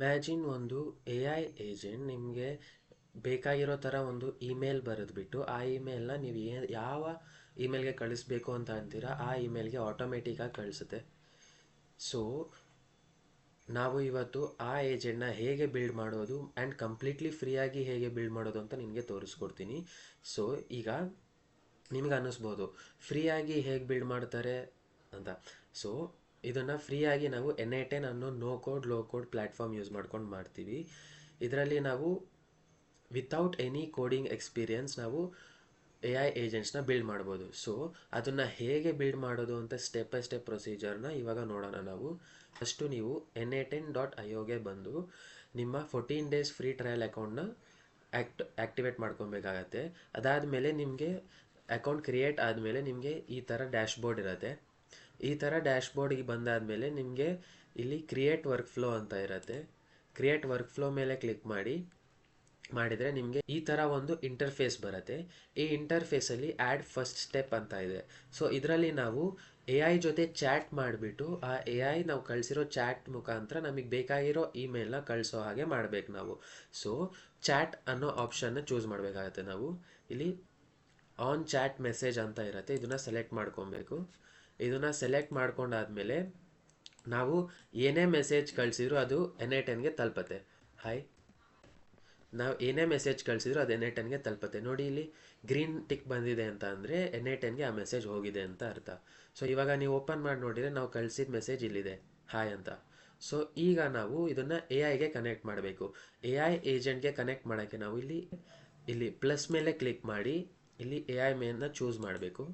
Imagine ಒಂದು A I agent ನಿಮಗೆ ಬೇಕಾಗಿರೋ ಥರ ಒಂದು ಇಮೇಲ್ ಬರೆದ್ಬಿಟ್ಟು ಆ ಇಮೇಲ್ನ ನೀವು ಯಾವ ಇಮೇಲ್ಗೆ ಕಳಿಸ್ಬೇಕು ಅಂತ ಅಂತೀರಾ ಆ ಇಮೇಲ್ಗೆ ಆಟೋಮೆಟಿಕ್ಕಾಗಿ ಕಳಿಸುತ್ತೆ. ಸೊ ನಾವು ಇವತ್ತು ಆ ಏಜೆಂಟ್ನ ಹೇಗೆ ಬಿಲ್ಡ್ ಮಾಡೋದು ಆ್ಯಂಡ್ ಕಂಪ್ಲೀಟ್ಲಿ ಫ್ರೀಯಾಗಿ ಹೇಗೆ ಬಿಲ್ಡ್ ಮಾಡೋದು ಅಂತ ನಿಮಗೆ ತೋರಿಸ್ಕೊಡ್ತೀನಿ. ಸೊ ಈಗ ನಿಮ್ಗೆ ಅನ್ನಿಸ್ಬೋದು ಫ್ರೀಯಾಗಿ ಹೇಗೆ ಬಿಲ್ಡ್ ಮಾಡ್ತಾರೆ ಅಂತ. ಸೊ ಇದನ್ನು ಫ್ರೀಯಾಗಿ ನಾವು N8N ಅನ್ನೋ no code low code platform use ಮಾಡ್ಕೊಂಡು ಮಾಡ್ತೀವಿ. ಇದರಲ್ಲಿ ನಾವು ವಿತೌಟ್ ಎನಿ ಕೋಡಿಂಗ್ ಎಕ್ಸ್ಪೀರಿಯನ್ಸ್ ನಾವು ಎ ಐ ಏಜೆಂಟ್ಸ್ನ ಬಿಲ್ಡ್ ಮಾಡ್ಬೋದು. ಸೊ ಅದನ್ನು ಹೇಗೆ ಬಿಲ್ಡ್ ಮಾಡೋದು ಅಂತ ಸ್ಟೆಪ್ ಬೈ ಸ್ಟೆಪ್ ಪ್ರೊಸೀಜರ್ನ ಇವಾಗ ನೋಡೋಣ ನಾವು. ಫಸ್ಟು ನೀವು N8N.ioಗೆ ಬಂದು ನಿಮ್ಮ 14 ಡೇಸ್ ಫ್ರೀ ಟ್ರಯಲ್ ಅಕೌಂಟ್ನ ಆ್ಯಕ್ಟಿವೇಟ್ ಮಾಡ್ಕೊಬೇಕಾಗತ್ತೆ. ಅದಾದಮೇಲೆ ನಿಮಗೆ ಅಕೌಂಟ್ ಕ್ರಿಯೇಟ್ ಆದಮೇಲೆ ನಿಮಗೆ ಈ ಥರ ಡ್ಯಾಶ್ಬೋರ್ಡ್ ಇರುತ್ತೆ. ಈ ಥರ ಡ್ಯಾಶ್ಬೋರ್ಡಿಗೆ ಬಂದಾದಮೇಲೆ ನಿಮಗೆ ಇಲ್ಲಿ ಕ್ರಿಯೇಟ್ ವರ್ಕ್ ಫ್ಲೋ ಅಂತ ಇರುತ್ತೆ. ಕ್ರಿಯೇಟ್ ವರ್ಕ್ ಫ್ಲೋ ಮೇಲೆ ಕ್ಲಿಕ್ ಮಾಡಿದರೆ ನಿಮಗೆ ಈ ಥರ ಒಂದು ಇಂಟರ್ಫೇಸ್ ಬರುತ್ತೆ. ಈ ಇಂಟರ್ಫೇಸಲ್ಲಿ ಆ್ಯಡ್ ಫಸ್ಟ್ ಸ್ಟೆಪ್ ಅಂತ ಇದೆ. ಸೊ ಇದರಲ್ಲಿ ನಾವು ಎ ಐ ಜೊತೆ ಚಾಟ್ ಮಾಡಿಬಿಟ್ಟು ಆ ಎ ಐ ನಾವು ಕಳಿಸಿರೋ ಚಾಟ್ ಮುಖಾಂತರ ನಮಗೆ ಬೇಕಾಗಿರೋ ಇಮೇಲ್ನ ಕಳಿಸೋ ಹಾಗೆ ಮಾಡಬೇಕು ನಾವು. ಸೊ ಚಾಟ್ ಅನ್ನೋ ಆಪ್ಷನ್ನ ಚೂಸ್ ಮಾಡಬೇಕಾಗತ್ತೆ ನಾವು. ಇಲ್ಲಿ ಆನ್ ಚಾಟ್ ಮೆಸೇಜ್ ಅಂತ ಇರುತ್ತೆ, ಇದನ್ನು ಸೆಲೆಕ್ಟ್ ಮಾಡ್ಕೊಬೇಕು. ಇದನ್ನು ಸೆಲೆಕ್ಟ್ ಮಾಡ್ಕೊಂಡಾದ್ಮೇಲೆ ನಾವು ಏನೇ ಮೆಸೇಜ್ ಕಳಿಸಿದ್ರು ಅದು N8Nಗೆ ತಲುಪತ್ತೆ. ಹಾಯ್, ನಾವು ಏನೇ ಮೆಸೇಜ್ ಕಳಿಸಿದ್ರು ಅದು N8Nಗೆ ತಲುಪತ್ತೆ. ನೋಡಿ ಇಲ್ಲಿ ಗ್ರೀನ್ ಟಿಕ್ ಬಂದಿದೆ ಅಂತ ಅಂದರೆ N8Nಗೆ ಆ ಮೆಸೇಜ್ ಹೋಗಿದೆ ಅಂತ ಅರ್ಥ. ಸೊ ಇವಾಗ ನೀವು ಓಪನ್ ಮಾಡಿ ನೋಡಿದರೆ ನಾವು ಕಳಿಸಿದ ಮೆಸೇಜ್ ಇಲ್ಲಿದೆ, ಹಾಯ್ ಅಂತ. ಸೊ ಈಗ ನಾವು ಇದನ್ನು ಎ ಐಗೆ ಕನೆಕ್ಟ್ ಮಾಡಬೇಕು. ಎ ಐ ಏಜೆಂಟ್ಗೆ ಕನೆಕ್ಟ್ ಮಾಡೋಕ್ಕೆ ನಾವು ಇಲ್ಲಿ ಪ್ಲಸ್ ಮೇಲೆ ಕ್ಲಿಕ್ ಮಾಡಿ ಇಲ್ಲಿ ಎ ಐ ಮೇನ್ನ ಚೂಸ್ ಮಾಡಬೇಕು.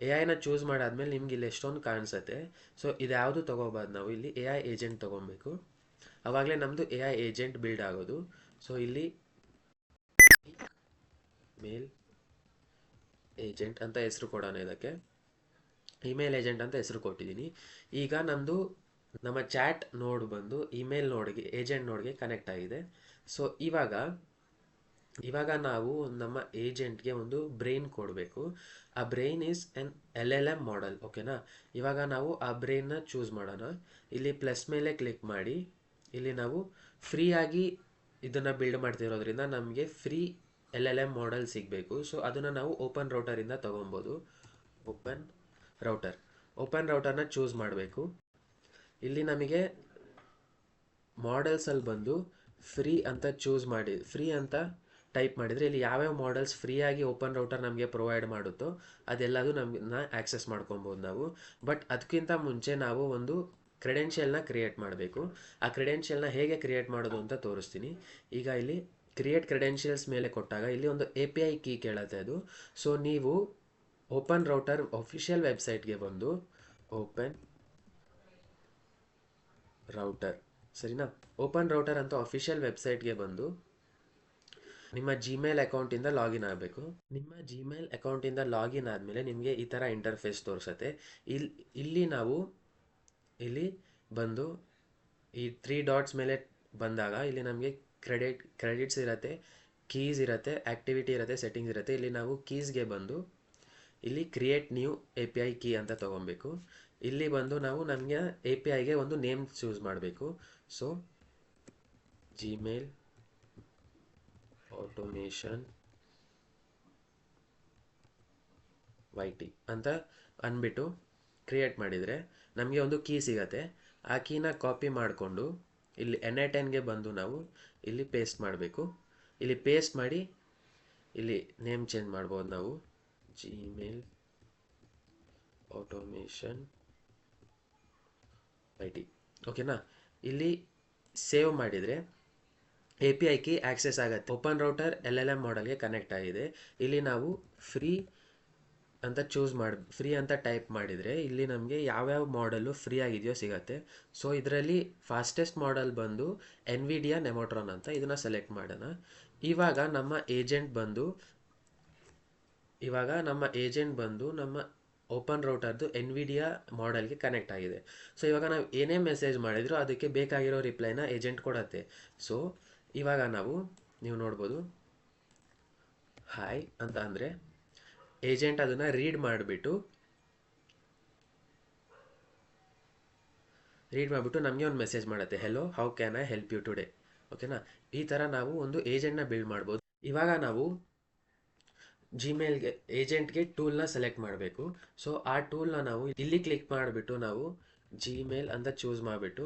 ಎ ಐನ ಚೂಸ್ ಮಾಡಾದ್ಮೇಲೆ ನಿಮ್ಗೆ ಇಲ್ಲಿ ಎಷ್ಟೊಂದು ಕಾಣಿಸುತ್ತೆ. ಸೊ ಇದ್ಯಾವುದು ತೊಗೋಬಾರ್ದು, ನಾವು ಇಲ್ಲಿ ಎ ಐ ಏಜೆಂಟ್ ತೊಗೊಬೇಕು. ಆವಾಗಲೇ ನಮ್ಮದು ಎ ಐ ಏಜೆಂಟ್ ಬಿಲ್ಡ್ ಆಗೋದು. ಸೊ ಇಲ್ಲಿ ಮೇಲ್ ಏಜೆಂಟ್ ಅಂತ ಹೆಸರು ಕೊಡೋಣ, ಇದಕ್ಕೆ ಇಮೇಲ್ ಏಜೆಂಟ್ ಅಂತ ಹೆಸರು ಕೊಟ್ಟಿದ್ದೀನಿ. ಈಗ ನಮ್ಮ ಚಾಟ್ ನೋಡ್ ಬಂದು ಇಮೇಲ್ ನೋಡ್ಗೆ ಏಜೆಂಟ್ ನೋಡ್ಗೆ ಕನೆಕ್ಟ್ ಆಗಿದೆ. ಸೊ ಇವಾಗ ನಾವು ನಮ್ಮ ಏಜೆಂಟ್ಗೆ ಒಂದು ಬ್ರೈನ್ ಕೊಡಬೇಕು. ಆ brain is N LLM model, ಓಕೆನಾ. ಇವಾಗ ನಾವು ಆ ಬ್ರೈನ್ನ ಚೂಸ್ ಮಾಡೋಣ. ಇಲ್ಲಿ ಪ್ಲಸ್ ಮೇಲೆ ಕ್ಲಿಕ್ ಮಾಡಿ ಇಲ್ಲಿ ನಾವು ಫ್ರೀಯಾಗಿ ಇದನ್ನು ಬಿಲ್ಡ್ ಮಾಡ್ತಿರೋದ್ರಿಂದ ನಮಗೆ ಫ್ರೀ LLM ಮಾಡೆಲ್ ಸಿಗಬೇಕು. ಸೊ ಅದನ್ನು ನಾವು ಓಪನ್ ರೌಟರಿಂದ ತೊಗೊಬೋದು. ಓಪನ್ ರೌಟರ್ನ ಚೂಸ್ ಮಾಡಬೇಕು. ಇಲ್ಲಿ ನಮಗೆ ಮಾಡೆಲ್ಸಲ್ಲಿ ಬಂದು ಫ್ರೀ ಅಂತ ಚೂಸ್ ಮಾಡಿ ಫ್ರೀ ಅಂತ ಟೈಪ್ ಮಾಡಿದರೆ ಇಲ್ಲಿ ಯಾವ್ಯಾವ ಮಾಡೆಲ್ಸ್ ಫ್ರೀಯಾಗಿ ಓಪನ್ ರೌಟರ್ ನಮಗೆ ಪ್ರೊವೈಡ್ ಮಾಡುತ್ತೋ ಅದೆಲ್ಲದು ನಮ್ಮನ್ನ ಆ್ಯಕ್ಸೆಸ್ ಮಾಡ್ಕೊಬೋದು ನಾವು. ಬಟ್ ಅದಕ್ಕಿಂತ ಮುಂಚೆ ನಾವು ಒಂದು ಕ್ರೆಡೆನ್ಷಿಯಲ್ನ ಕ್ರಿಯೇಟ್ ಮಾಡಬೇಕು. ಆ ಕ್ರೆಡೆನ್ಷಿಯಲ್ನ ಹೇಗೆ ಕ್ರಿಯೇಟ್ ಮಾಡೋದು ಅಂತ ತೋರಿಸ್ತೀನಿ. ಈಗ ಇಲ್ಲಿ ಕ್ರಿಯೇಟ್ ಕ್ರೆಡೆನ್ಷಿಯಲ್ಸ್ ಮೇಲೆ ಕೊಟ್ಟಾಗ ಇಲ್ಲಿ ಒಂದು API ಕೀ ಕೇಳುತ್ತೆ ಅದು. ಸೊ ನೀವು ಓಪನ್ ರೌಟರ್ ಅಫಿಷಿಯಲ್ ವೆಬ್ಸೈಟ್ಗೆ ಬಂದು ಓಪನ್ ರೌಟರ್, ಸರಿನಾ, ಓಪನ್ ರೌಟರ್ ಅಂತ ಅಫಿಷಿಯಲ್ ವೆಬ್ಸೈಟ್ಗೆ ಬಂದು ನಿಮ್ಮ ಜಿಮೇಲ್ ಅಕೌಂಟಿಂದ ಲಾಗಿನ್ ಆಗಬೇಕು. ನಿಮ್ಮ ಜಿಮೇಲ್ ಅಕೌಂಟಿಂದ ಲಾಗಿನ್ ಆದಮೇಲೆ ನಿಮಗೆ ಈ ಥರ ಇಂಟರ್ಫೇಸ್ ತೋರಿಸುತ್ತೆ. ಇಲ್ಲಿ ಬಂದು ಈ 3 ಡಾಟ್ಸ್ ಮೇಲೆ ಬಂದಾಗ ಇಲ್ಲಿ ನಮಗೆ ಕ್ರೆಡಿಟ್ಸ್ ಇರುತ್ತೆ, ಕೀಸ್ ಇರುತ್ತೆ, ಆ್ಯಕ್ಟಿವಿಟಿ ಇರುತ್ತೆ, ಸೆಟ್ಟಿಂಗ್ಸ್ ಇರುತ್ತೆ. ಇಲ್ಲಿ ನಾವು ಕೀಸ್ಗೆ ಬಂದು ಇಲ್ಲಿ ಕ್ರಿಯೇಟ್ ನ್ಯೂ API ಕೀ ಅಂತ ತೊಗೊಬೇಕು. ಇಲ್ಲಿ ಬಂದು ನಾವು ನಮಗೆ APIಗೆ ಒಂದು ನೇಮ್ ಚೂಸ್ ಮಾಡಬೇಕು. ಸೊ ಜಿಮೇಲ್ ಆಟೋಮೇಷನ್ YT ಅಂತ ಅಂದ್ಬಿಟ್ಟು ಕ್ರಿಯೇಟ್ ಮಾಡಿದರೆ ನಮಗೆ ಒಂದು ಕೀ ಸಿಗತ್ತೆ. ಆ ಕೀನ ಕಾಪಿ ಮಾಡಿಕೊಂಡು ಇಲ್ಲಿ N8Nಗೆ ಬಂದು ನಾವು ಇಲ್ಲಿ ಪೇಸ್ಟ್ ಮಾಡಬೇಕು. ಇಲ್ಲಿ ಪೇಸ್ಟ್ ಮಾಡಿ ಇಲ್ಲಿ ನೇಮ್ ಚೇಂಜ್ ಮಾಡ್ಬೋದು ನಾವು, ಜಿಮೇಲ್ ಆಟೋಮೇಷನ್ YT, ಓಕೆನಾ. ಇಲ್ಲಿ ಸೇವ್ ಮಾಡಿದರೆ API ಕೀ ಆಕ್ಸೆಸ್ ಆಗುತ್ತೆ. ಓಪನ್ ರೌಟರ್ LLM ಮಾಡೆಲ್ಗೆ ಕನೆಕ್ಟ್ ಆಗಿದೆ. ಇಲ್ಲಿ ನಾವು ಫ್ರೀ ಅಂತ ಟೈಪ್ ಮಾಡಿದರೆ ಇಲ್ಲಿ ನಮಗೆ ಯಾವ್ಯಾವ ಮಾಡೆಲ್ಲು ಫ್ರೀ ಆಗಿದೆಯೋ ಸಿಗುತ್ತೆ. ಸೊ ಇದರಲ್ಲಿ ಫಾಸ್ಟೆಸ್ಟ್ ಮಾಡೆಲ್ ಬಂದು NVIDIA ನೆಮೋಟ್ರಾನ್ ಅಂತ, ಇದನ್ನು ಸೆಲೆಕ್ಟ್ ಮಾಡೋಣ. ಇವಾಗ ನಮ್ಮ ಏಜೆಂಟ್ ಬಂದು ನಮ್ಮ ಓಪನ್ ರೌಟರ್ದು NVIDIA ಮಾಡೆಲ್ಗೆ ಕನೆಕ್ಟ್ ಆಗಿದೆ. ಸೊ ಇವಾಗ ನಾವು ಏನೇ ಮೆಸೇಜ್ ಮಾಡಿದ್ರು ಅದಕ್ಕೆ ಬೇಕಾಗಿರೋ ರಿಪ್ಲೈನ ಏಜೆಂಟ್ ಕೊಡುತ್ತೆ. ಸೊ ಇವಾಗ ನೀವು ನೋಡ್ಬೋದು ಹಾಯ್ ಅಂತ ಅಂದರೆ ಏಜೆಂಟ್ ಅದನ್ನು ರೀಡ್ ಮಾಡಿಬಿಟ್ಟು ರೀಡ್ ಮಾಡಿಬಿಟ್ಟು ನಮಗೆ ಒಂದು ಮೆಸೇಜ್ ಮಾಡುತ್ತೆ, hello how can I help you today. ಓಕೆನಾ? ಈ ಥರ ನಾವು ಒಂದು ಏಜೆಂಟ್ನ ಬಿಲ್ಡ್ ಮಾಡ್ಬೋದು. ಇವಾಗ ನಾವು ಜಿಮೇಲ್ಗೆ ಏಜೆಂಟ್ಗೆ ಟೂಲ್ನ ಸೆಲೆಕ್ಟ್ ಮಾಡಬೇಕು. ಸೊ ಆ ಟೂಲ್ನ ನಾವು ಇಲ್ಲಿ ಕ್ಲಿಕ್ ಮಾಡಿಬಿಟ್ಟು ನಾವು ಜಿಮೇಲ್ ಅಂತ ಚೂಸ್ ಮಾಡಿಬಿಟ್ಟು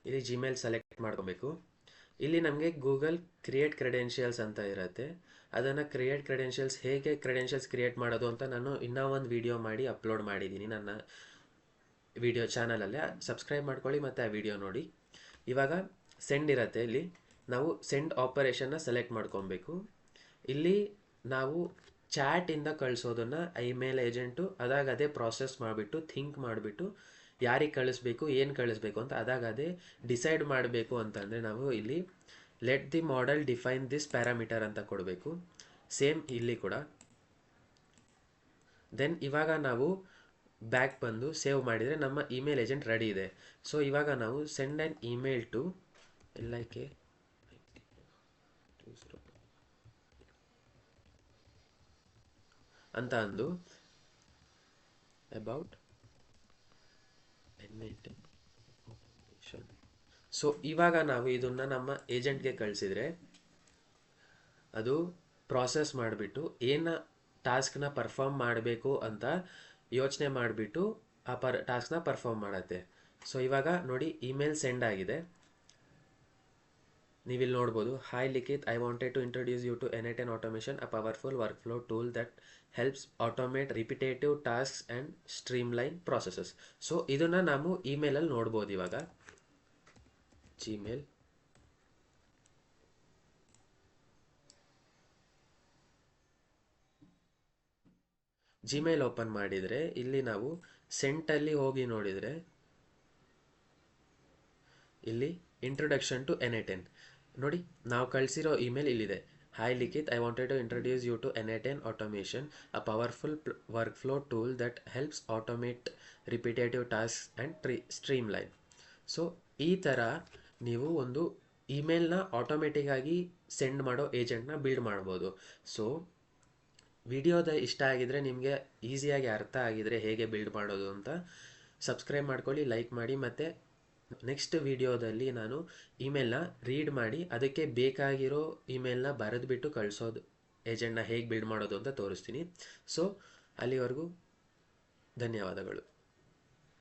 ಇಲ್ಲಿ ಜಿಮೇಲ್ ಸೆಲೆಕ್ಟ್ ಮಾಡ್ಕೋಬೇಕು. ಇಲ್ಲಿ ನಮಗೆ ಗೂಗಲ್ ಕ್ರಿಯೇಟ್ ಕ್ರೆಡೆನ್ಷಿಯಲ್ಸ್ ಅಂತ ಇರುತ್ತೆ. ಅದನ್ನು ಕ್ರಿಯೇಟ್ ಕ್ರೆಡೆನ್ಷಿಯಲ್ಸ್ ಹೇಗೆ ಕ್ರೆಡೆನ್ಷಿಯಲ್ಸ್ ಕ್ರಿಯೇಟ್ ಮಾಡೋದು ಅಂತ ನಾನು ಇನ್ನೂ ಒಂದು ವಿಡಿಯೋ ಮಾಡಿ ಅಪ್ಲೋಡ್ ಮಾಡಿದ್ದೀನಿ ನನ್ನ ವಿಡಿಯೋ ಚಾನಲಲ್ಲೇ. ಸಬ್ಸ್ಕ್ರೈಬ್ ಮಾಡ್ಕೊಳ್ಳಿ ಮತ್ತು ಆ ವಿಡಿಯೋ ನೋಡಿ. ಇವಾಗ ಸೆಂಡ್ ಇರುತ್ತೆ. ಇಲ್ಲಿ ನಾವು ಸೆಂಡ್ ಆಪರೇಷನ್ನ ಸೆಲೆಕ್ಟ್ ಮಾಡ್ಕೊಬೇಕು. ಇಲ್ಲಿ ನಾವು ಚಾಟಿಂದ ಕಳಿಸೋದನ್ನು ಇಮೇಲ್ ಏಜೆಂಟು ಅದೇ ಪ್ರಾಸೆಸ್ ಮಾಡಿಬಿಟ್ಟು ಥಿಂಕ್ ಮಾಡಿಬಿಟ್ಟು ಯಾರಿಗೆ ಕಳಿಸ್ಬೇಕು ಏನು ಕಳಿಸ್ಬೇಕು ಅಂತ ಅದೇ ಡಿಸೈಡ್ ಮಾಡಬೇಕು ಅಂತಂದರೆ ನಾವು ಇಲ್ಲಿ let the model define this parameter ಅಂತ ಕೊಡಬೇಕು. ಸೇಮ್ ಇಲ್ಲಿ ಕೂಡ. ದೆನ್ ಇವಾಗ ನಾವು ಬ್ಯಾಕ್ ಬಂದು ಸೇವ್ ಮಾಡಿದರೆ ನಮ್ಮ ಇಮೇಲ್ ಏಜೆಂಟ್ ರೆಡಿ ಇದೆ. ಸೊ ಇವಾಗ ನಾವು send an email to LIK ಅಂತ ಅಂದು ಅಬೌಟ್ ಸೊ ಇವಾಗ ನಾವು ಇದನ್ನು ನಮ್ಮ ಏಜೆಂಟ್ಗೆ ಕಳಿಸಿದರೆ ಅದು ಪ್ರಾಸೆಸ್ ಮಾಡಿಬಿಟ್ಟು ಏನು ಟಾಸ್ಕ್ನ ಪರ್ಫಾರ್ಮ್ ಮಾಡಬೇಕು ಅಂತ ಯೋಚನೆ ಮಾಡಿಬಿಟ್ಟು ಆ ಟಾಸ್ಕ್ನ ಪರ್ಫಾರ್ಮ್ ಮಾಡುತ್ತೆ. ಸೊ ಇವಾಗ ನೋಡಿ ಇಮೇಲ್ ಸೆಂಡ್ ಆಗಿದೆ. ನೀವಿಲ್ಲಿ ನೋಡ್ಬೋದು, hi Likhith, I wanted to introduce you to n8n automation, a powerful workflow tool that helps automate repetitive tasks and streamline processes. So ಇದನ್ನು ನಾವು ಇಮೇಲಲ್ಲಿ ನೋಡ್ಬೋದು. ಇವಾಗ ಜಿಮೇಲ್ ಓಪನ್ ಮಾಡಿದರೆ ಇಲ್ಲಿ ನಾವು ಸೆಂಟಲ್ಲಿ ಹೋಗಿ ನೋಡಿದರೆ ಇಲ್ಲಿ ಇಂಟ್ರೊಡಕ್ಷನ್ ಟು n8n ನೋಡಿ, ನಾವು ಕಳಿಸಿರೋ ಇಮೇಲ್ ಇಲ್ಲಿದೆ. Hi Likhith, I wanted to introduce you to n8n automation, a powerful workflow tool that helps automate repetitive task and streamline. So ಈ ಥರ ನೀವು ಒಂದು ಇಮೇಲ್ನ ಆಟೋಮೆಟಿಕ್ಕಾಗಿ ಸೆಂಡ್ ಮಾಡೋ ಏಜೆಂಟ್ನ ಬಿಲ್ಡ್ ಮಾಡ್ಬೋದು. ಸೊ ವಿಡಿಯೋದ ಇಷ್ಟ ಆಗಿದರೆ, ನಿಮಗೆ ಈಸಿಯಾಗಿ ಅರ್ಥ ಆಗಿದರೆ ಹೇಗೆ ಬಿಲ್ಡ್ ಮಾಡೋದು ಅಂತ ಸಬ್ಸ್ಕ್ರೈಬ್ ಮಾಡ್ಕೊಳ್ಳಿ, ಲೈಕ್ ಮಾಡಿ. ಮತ್ತು ನೆಕ್ಸ್ಟ್ ವಿಡಿಯೋದಲ್ಲಿ ನಾನು ಇಮೇಲ್ನ ರೀಡ್ ಮಾಡಿ ಅದಕ್ಕೆ ಬೇಕಾಗಿರೋ ಇಮೇಲ್ನ ಬರೆದುಬಿಟ್ಟು ಕಳಿಸೋದು ಏಜೆಂಟ್ನ ಹೇಗೆ ಬಿಲ್ಡ್ ಮಾಡೋದು ಅಂತ ತೋರಿಸ್ತೀನಿ. ಸೊ ಅಲ್ಲಿವರೆಗೂ ಧನ್ಯವಾದಗಳು.